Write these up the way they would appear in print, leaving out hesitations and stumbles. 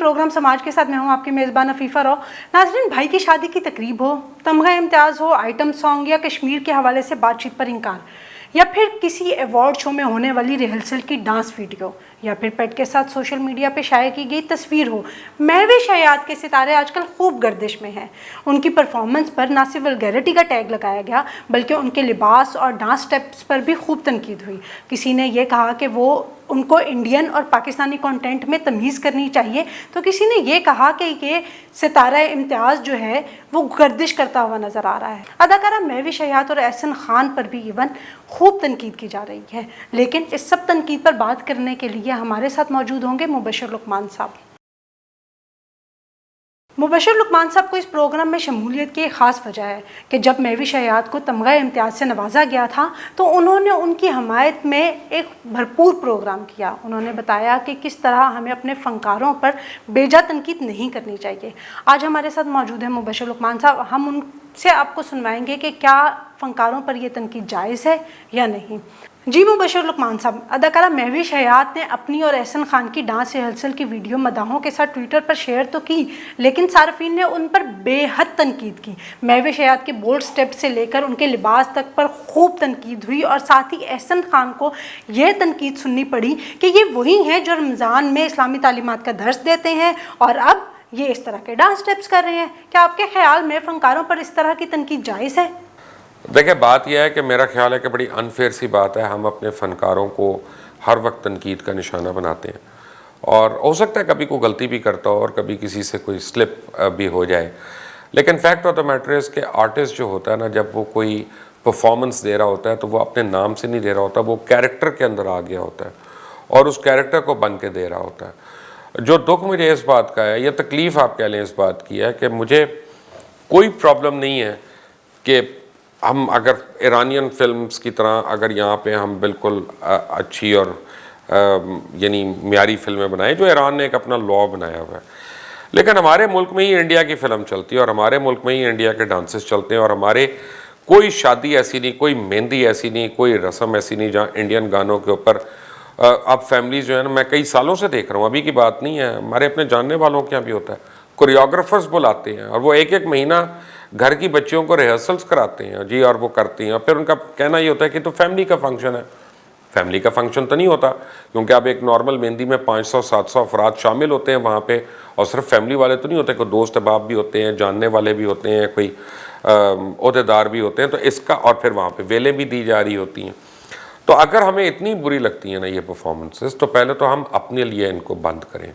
Programme سماج کے ساتھ میں ہوں آپ کی میزبان عفیفہ رو۔ ناظرین، بھائی کی شادی کی تقریب ہو، تمغہ امتیاز ہو، آئٹم سانگ یا کشمیر کے حوالے سے بات چیت پر انکار، یا پھر کسی ایوارڈ شو میں ہونے والی ریہرسل کی ڈانس ویڈیو، یا پھر پیٹ کے ساتھ سوشل میڈیا پہ شائع کی گئی تصویر ہو، مہوش حیات کے ستارے آج کل خوب گردش میں ہیں۔ ان کی پرفارمنس پر نہ صرف ولگیرٹی کا ٹیگ لگایا گیا بلکہ ان کے لباس اور ڈانس سٹیپس پر بھی خوب تنقید ہوئی۔ کسی نے یہ کہا کہ وہ ان کو انڈین اور پاکستانی کنٹینٹ میں تمیز کرنی چاہیے، تو کسی نے یہ کہا کہ یہ ستارہ امتیاز جو ہے وہ گردش کرتا ہوا نظر آ رہا ہے۔ اداکارہ مہوش حیات اور احسن خان پر بھی ایون خوب تنقید کی جا رہی ہے، لیکن اس سب تنقید پر بات کرنے کے لیے ہمارے ساتھ موجود ہوں گے مبشر لقمان صاحب۔ مبشر لقمان صاحب کو اس پروگرام میں شمولیت کی ایک خاص وجہ ہے کہ جب مہوش حیات کو تمغہ امتیاز سے نوازا گیا تھا تو انہوں نے ان کی حمایت میں ایک بھرپور پروگرام کیا۔ انہوں نے بتایا کہ کس طرح ہمیں اپنے فنکاروں پر بیجا تنقید نہیں کرنی چاہیے۔ آج ہمارے ساتھ موجود ہیں مبشر لقمان صاحب، ہم ان سے آپ کو سنوائیں گے کہ کیا فنکاروں پر یہ تنقید جائز ہے یا نہیں۔ جی مبشر لقمان صاحب، اداکارہ مہوش حیات نے اپنی اور احسن خان کی ڈانس ریہرسل کی ویڈیو مداحوں کے ساتھ ٹویٹر پر شیئر تو کی، لیکن صارفین نے ان پر بے حد تنقید کی۔ مہوش حیات کے بولڈ سٹیپ سے لے کر ان کے لباس تک پر خوب تنقید ہوئی، اور ساتھ ہی احسن خان کو یہ تنقید سننی پڑی کہ یہ وہی ہیں جو رمضان میں اسلامی تعلیمات کا درس دیتے ہیں اور اب یہ اس طرح کے ڈانس سٹیپس کر رہے ہیں۔ کیا آپ کے خیال میں فنکاروں پر اس طرح کی تنقید جائز ہے؟ دیکھیں، بات یہ ہے کہ میرا خیال ہے کہ بڑی انفیئر سی بات ہے، ہم اپنے فنکاروں کو ہر وقت تنقید کا نشانہ بناتے ہیں، اور ہو سکتا ہے کبھی کوئی غلطی بھی کرتا ہو اور کبھی کسی سے کوئی سلپ بھی ہو جائے، لیکن fact of the matter is کہ آرٹسٹ جو ہوتا ہے نا، جب وہ کوئی پرفارمنس دے رہا ہوتا ہے تو وہ اپنے نام سے نہیں دے رہا ہوتا، وہ کیریکٹر کے اندر آ گیا ہوتا ہے اور اس کیریکٹر کو بن کے دے رہا ہوتا ہے۔ جو دکھ مجھے اس بات کا ہے، یہ تکلیف آپ کہہ لیں اس بات کی ہے کہ مجھے کوئی پرابلم نہیں ہے کہ ہم اگر ایرانین فلمز کی طرح اگر یہاں پہ ہم بالکل اچھی اور یعنی معیاری فلمیں بنائیں، جو ایران نے ایک اپنا لا بنایا ہوا ہے، لیکن ہمارے ملک میں ہی انڈیا کی فلم چلتی ہے اور ہمارے ملک میں ہی انڈیا کے ڈانسز چلتے ہیں، اور ہمارے کوئی شادی ایسی نہیں، کوئی مہندی ایسی نہیں، کوئی رسم ایسی نہیں جہاں انڈین گانوں کے اوپر اب فیملیز جو ہے نا، میں کئی سالوں سے دیکھ رہا ہوں، ابھی کی بات نہیں ہے، ہمارے اپنے جاننے والوں کے یہاں بھی ہوتا ہے، کوریوگرافرز بلاتے ہیں اور وہ ایک ایک مہینہ گھر کی بچیوں کو ریہرسلز کراتے ہیں جی، اور وہ کرتی ہیں، اور پھر ان کا کہنا یہ ہوتا ہے کہ تو فیملی کا فنکشن ہے۔ فیملی کا فنکشن تو نہیں ہوتا، کیونکہ اب ایک نارمل مہندی میں 500-700 افراد شامل ہوتے ہیں وہاں پہ، اور صرف فیملی والے تو نہیں ہوتے، کوئی دوست احباب بھی ہوتے ہیں، جاننے والے بھی ہوتے ہیں، کوئی عہدیدار بھی ہوتے ہیں، تو اس کا، اور پھر وہاں پہ ویلیں بھی دی جا رہی ہوتی ہیں۔ تو اگر ہمیں اتنی بری لگتی ہیں نا یہ پرفارمنسز، تو پہلے تو ہم اپنے لیے ان کو بند کریں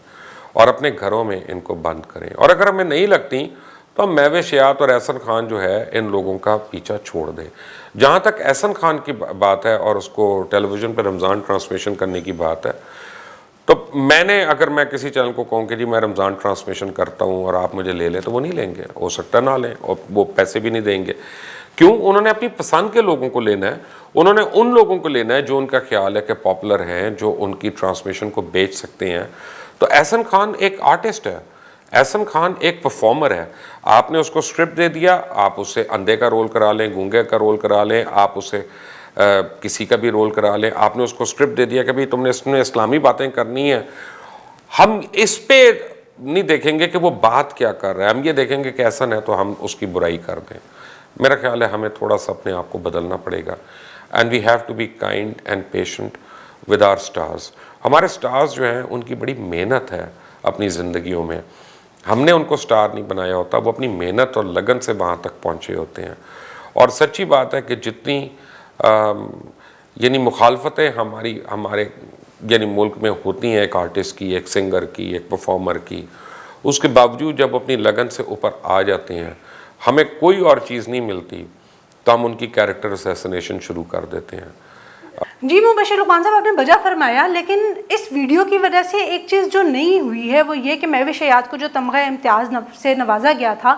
اور اپنے گھروں میں ان کو بند کریں، اور اگر ہمیں نہیں لگتی تو ہم مہوش حیات اور احسن خان جو ہے ان لوگوں کا پیچھا چھوڑ دیں۔ جہاں تک احسن خان کی بات ہے اور اس کو ٹیلی ویژن پہ رمضان ٹرانسمیشن کرنے کی بات ہے، تو اگر میں کسی چینل کو کہوں کہ جی میں رمضان ٹرانسمیشن کرتا ہوں اور آپ مجھے لے لیں، تو وہ نہیں لیں گے، ہو سکتا نہ لیں، اور وہ پیسے بھی نہیں دیں گے۔ کیوں؟ انہوں نے اپنی پسند کے لوگوں کو لینا ہے، انہوں نے ان لوگوں کو لینا ہے جو ان کا خیال ہے کہ پاپولر ہیں، جو ان کی ٹرانسمیشن کو بیچ سکتے ہیں۔ تو احسن خان ایک آرٹسٹ ہے، احسن خان ایک پرفارمر ہے، آپ نے اس کو اسکرپٹ دے دیا، آپ اسے اندھے کا رول کرا لیں، گونگے کا رول کرا لیں، آپ اسے کسی کا بھی رول کرا لیں، آپ نے اس کو اسکرپٹ دے دیا کہ بھئی تم نے اس میں اسلامی باتیں کرنی ہیں، ہم اس پہ نہیں دیکھیں گے کہ وہ بات کیا کر رہا ہے، ہم یہ دیکھیں گے کہ احسن ہے تو ہم اس کی برائی کر دیں۔ میرا خیال ہے ہمیں تھوڑا سا اپنے آپ کو بدلنا پڑے گا، and we have to be kind and patient with our stars. ہمارے اسٹارز جو ہیں ان کی بڑی محنت ہے اپنی زندگیوں میں، ہم نے ان کو سٹار نہیں بنایا ہوتا، وہ اپنی محنت اور لگن سے وہاں تک پہنچے ہوتے ہیں۔ اور سچی بات ہے کہ جتنی یعنی مخالفتیں ہمارے یعنی ملک میں ہوتی ہیں ایک آرٹسٹ کی، ایک سنگر کی، ایک پرفارمر کی، اس کے باوجود جب اپنی لگن سے اوپر آ جاتے ہیں، ہمیں کوئی اور چیز نہیں ملتی تو ہم ان کی کیریکٹر اسیسنیشن شروع کر دیتے ہیں۔ جی مبشر لقمان صاحب، آپ نے بجا فرمایا، لیکن اس ویڈیو کی وجہ سے ایک چیز جو نہیں ہوئی ہے وہ یہ کہ مہوش حیات کو جو تمغہ امتیاز سے نوازا گیا تھا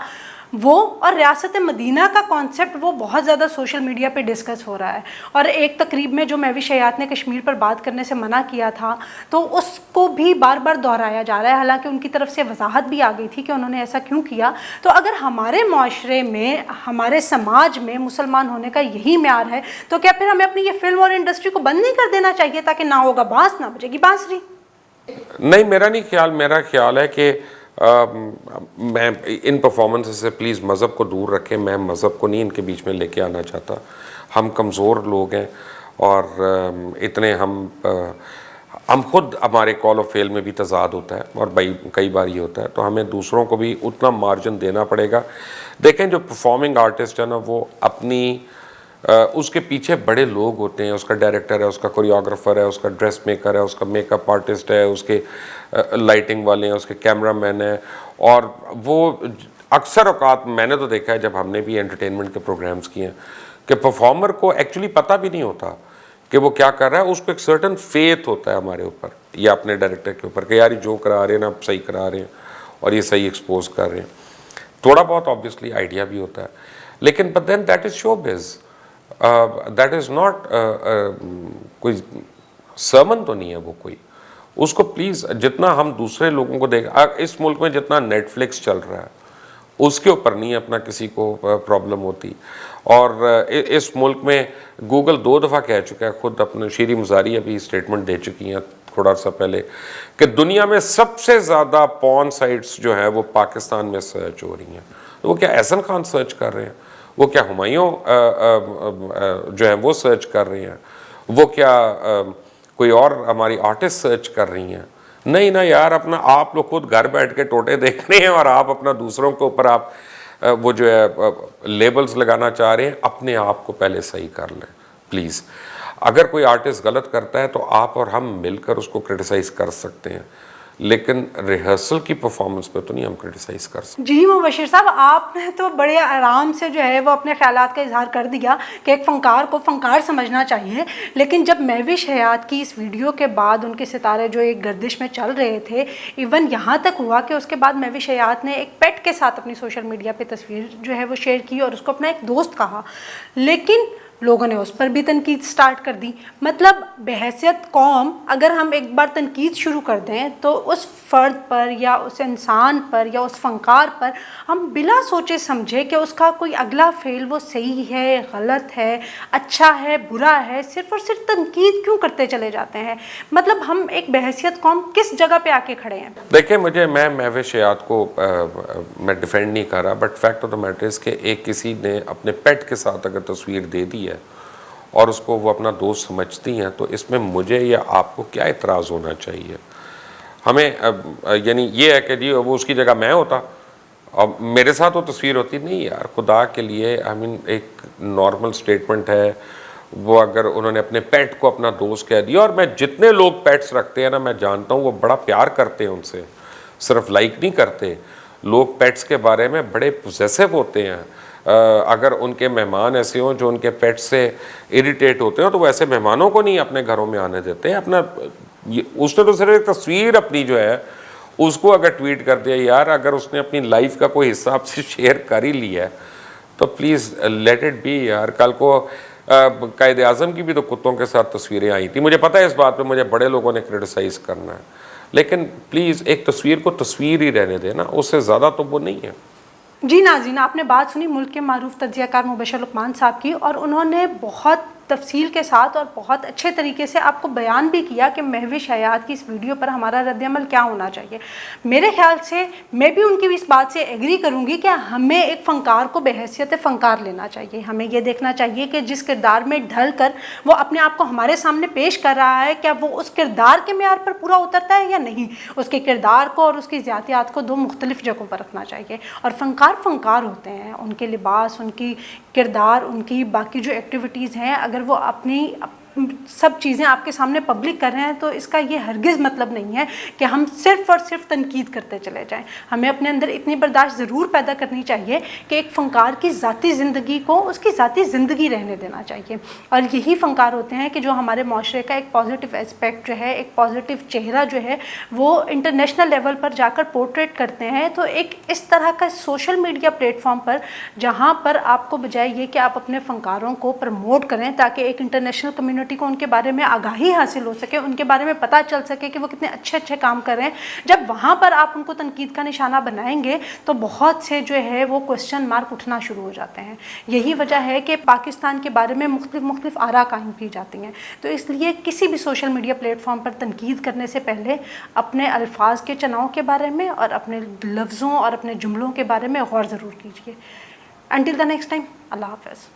وہ اور ریاست مدینہ کا کانسیپٹ وہ بہت زیادہ سوشل میڈیا پہ ڈسکس ہو رہا ہے، اور ایک تقریب میں جو مہوش حیات نے کشمیر پر بات کرنے سے منع کیا تھا تو اس کو بھی بار بار دہرایا جا رہا ہے، حالانکہ ان کی طرف سے وضاحت بھی آ گئی تھی کہ انہوں نے ایسا کیوں کیا۔ تو اگر ہمارے معاشرے میں، ہمارے سماج میں مسلمان ہونے کا یہی معیار ہے تو کیا پھر ہمیں اپنی یہ فلم اور انڈسٹری کو بند نہیں کر دینا چاہیے تاکہ نہ ہوگا بانس نہ بجے گی بانسری؟ نہیں میرا نہیں خیال، میرا خیال ہے کہ میں ان پرفارمنس سے پلیز مذہب کو دور رکھیں. میں مذہب کو نہیں ان کے بیچ میں لے کے آنا چاہتا. ہم کمزور لوگ ہیں اور اتنے ہم خود ہمارے کال آف فیل میں بھی تضاد ہوتا ہے اور کئی بار یہ ہوتا ہے, تو ہمیں دوسروں کو بھی اتنا مارجن دینا پڑے گا. دیکھیں جو پرفارمنگ آرٹسٹ ہے نا, وہ اپنی اس کے پیچھے بڑے لوگ ہوتے ہیں. اس کا ڈائریکٹر ہے, اس کا کوریوگرافر ہے, اس کا ڈریس میکر ہے, اس کا میک اپ آرٹسٹ ہے, اس کے لائٹنگ والے ہیں, اس کے کیمرہ مین ہیں. اور وہ اکثر اوقات میں نے تو دیکھا ہے جب ہم نے بھی انٹرٹینمنٹ کے پروگرامز کیے ہیں کہ پرفارمر کو ایکچولی پتہ بھی نہیں ہوتا کہ وہ کیا کر رہا ہے. اس کو ایک سرٹن فیتھ ہوتا ہے ہمارے اوپر یا اپنے ڈائریکٹر کے اوپر کہ یار جو کرا رہے ہیں نا صحیح کرا رہے ہیں اور یہ صحیح ایکسپوز کر رہے ہیں. تھوڑا بہت آبویسلی آئیڈیا بھی ہوتا ہے, لیکن بٹ دین دیٹ از شو بز, دیٹ از ناٹ کوئی سرمن تو نہیں ہے وہ کوئی. اس کو پلیز جتنا ہم دوسرے لوگوں کو دیکھ, اس ملک میں جتنا نیٹ فلکس چل رہا ہے اس کے اوپر نہیں اپنا کسی کو پرابلم ہوتی. اور اس ملک میں گوگل 2 دفعہ کہہ چکا ہے, خود اپنے شیریں مزاری ابھی اسٹیٹمنٹ دے چکی ہیں تھوڑا سا پہلے, کہ دنیا میں سب سے زیادہ پورن سائٹس جو ہیں وہ پاکستان میں سرچ ہو رہی ہیں. تو وہ کیا احسن خان سرچ کر رہے ہیں, وہ کیا ہمایوں جو ہیں وہ سرچ کر رہے ہیں, وہ کیا کوئی اور ہماری آرٹسٹ سرچ کر رہی ہیں؟ نہیں نا یار, اپنا آپ لوگ خود گھر بیٹھ کے ٹوٹے دیکھ رہے ہیں اور آپ اپنا دوسروں کے اوپر آپ وہ جو ہے لیبلز لگانا چاہ رہے ہیں. اپنے آپ کو پہلے صحیح کر لیں پلیز. اگر کوئی آرٹسٹ غلط کرتا ہے تو آپ اور ہم مل کر اس کو کرٹیسائز کر سکتے ہیں, لیکن ریہرسل کی پرفارمنس پہ تو نہیں ہم کرٹیسائز کر سکتے. جی مبشر صاحب, آپ نے تو بڑے آرام سے جو ہے وہ اپنے خیالات کا اظہار کر دیا کہ ایک فنکار کو فنکار سمجھنا چاہیے. لیکن جب مہوش حیات کی اس ویڈیو کے بعد ان کے ستارے جو ایک گردش میں چل رہے تھے, ایون یہاں تک ہوا کہ اس کے بعد مہوش حیات نے ایک پیٹ کے ساتھ اپنی سوشل میڈیا پہ تصویر جو ہے وہ شیئر کی اور اس کو اپنا ایک دوست کہا, لیکن لوگوں نے اس پر بھی تنقید سٹارٹ کر دی. مطلب بحیثیت قوم اگر ہم ایک بار تنقید شروع کر دیں تو اس فرد پر یا اس انسان پر یا اس فنکار پر ہم بلا سوچے سمجھے کہ اس کا کوئی اگلا فعل وہ صحیح ہے, غلط ہے, اچھا ہے, برا ہے, صرف اور صرف تنقید کیوں کرتے چلے جاتے ہیں. مطلب ہم ایک بحیثیت قوم کس جگہ پہ آ کے کھڑے ہیں؟ دیکھیں میں مہوش حیات کو میں ڈیفینڈ نہیں کر رہا, but fact of the matter is کہ ایک کسی نے اپنے پیٹ کے ساتھ اگر تصویر دے دی ہے اور اس کو وہ اپنا دوست سمجھتی ہیں, تو اس میں مجھے یا آپ کو کیا اعتراض ہونا چاہیے؟ ہمیں یعنی یہ ہے کہ جی وہ اس کی جگہ میں ہوتا اور میرے ساتھ وہ تصویر ہوتی. نہیں یار, خدا کے لیے ایک نارمل سٹیٹمنٹ ہے وہ. اگر انہوں نے اپنے پیٹ کو اپنا دوست کہہ دیا, اور میں جتنے لوگ پیٹس رکھتے ہیں نا میں جانتا ہوں وہ بڑا پیار کرتے ہیں ان سے, صرف لائک نہیں کرتے. لوگ پیٹس کے بارے میں بڑے پوزیسو ہوتے ہیں. اگر ان کے مہمان ایسے ہوں جو ان کے پیٹ سے اریٹیٹ ہوتے ہیں تو وہ ایسے مہمانوں کو نہیں اپنے گھروں میں آنے دیتے. اپنا اس نے تو صرف ایک تصویر اپنی جو ہے اس کو اگر ٹویٹ کر دیا, یار اگر اس نے اپنی لائف کا کوئی حصہ آپ سے شیئر کر ہی لیا ہے تو پلیز لیٹ اٹ بی یار. کل کو قائد اعظم کی بھی تو کتوں کے ساتھ تصویریں آئی تھیں. مجھے پتہ ہے اس بات پہ مجھے بڑے لوگوں نے کرٹیسائز کرنا ہے, لیکن پلیز ایک تصویر کو تصویر ہی رہنے دینا, اس سے زیادہ تو وہ نہیں ہے. جی ناظرین, آپ نے بات سنی ملک کے معروف تجزیہ کار مبشر لقمان صاحب کی, اور انہوں نے بہت تفصیل کے ساتھ اور بہت اچھے طریقے سے آپ کو بیان بھی کیا کہ مہوش حیات کی اس ویڈیو پر ہمارا رد عمل کیا ہونا چاہیے. میرے خیال سے میں بھی ان کی اس بات سے ایگری کروں گی کہ ہمیں ایک فنکار کو بحیثیت فنکار لینا چاہیے. ہمیں یہ دیکھنا چاہیے کہ جس کردار میں ڈھل کر وہ اپنے آپ کو ہمارے سامنے پیش کر رہا ہے, کیا وہ اس کردار کے معیار پر پورا اترتا ہے یا نہیں. اس کے کردار کو اور اس کی ذاتیات کو 2 مختلف جگہوں پر رکھنا چاہیے. اور فنکار ہوتے ہیں, ان کے لباس, ان کی کردار, ان کی باقی جو ایکٹیویٹیز ہیں, اگر وہ اپنی سب چیزیں آپ کے سامنے پبلک کر رہے ہیں تو اس کا یہ ہرگز مطلب نہیں ہے کہ ہم صرف اور صرف تنقید کرتے چلے جائیں. ہمیں اپنے اندر اتنی برداشت ضرور پیدا کرنی چاہیے کہ ایک فنکار کی ذاتی زندگی کو اس کی ذاتی زندگی رہنے دینا چاہیے. اور یہی فنکار ہوتے ہیں کہ جو ہمارے معاشرے کا ایک پازیٹیو اسپیکٹ جو ہے, ایک پازیٹیو چہرہ جو ہے وہ انٹرنیشنل لیول پر جا کر پورٹریٹ کرتے ہیں. تو ایک اس طرح کا سوشل میڈیا پلیٹ فارم پر جہاں پر آپ کو بجائے یہ کہ آپ اپنے فنکاروں کو پروموٹ کریں تاکہ ایک انٹرنیشنل کمیونٹی کمیونٹی کو ان کے بارے میں آگاہی حاصل ہو سکے, ان کے بارے میں پتہ چل سکے کہ وہ کتنے اچھے اچھے کام کر رہے ہیں. جب وہاں پر آپ ان کو تنقید کا نشانہ بنائیں گے تو بہت سے جو ہے وہ کوسچن مارک اٹھنا شروع ہو جاتے ہیں. یہی وجہ ہے کہ پاکستان کے بارے میں مختلف آراء قائم کی جاتی ہیں. تو اس لیے کسی بھی سوشل میڈیا پلیٹ فارم پر تنقید کرنے سے پہلے اپنے الفاظ کے چناؤ کے بارے میں اور اپنے لفظوں اور اپنے جملوں کے بارے میں غور ضرور کیجیے. انٹل دا نیکسٹ ٹائم, اللہ حافظ.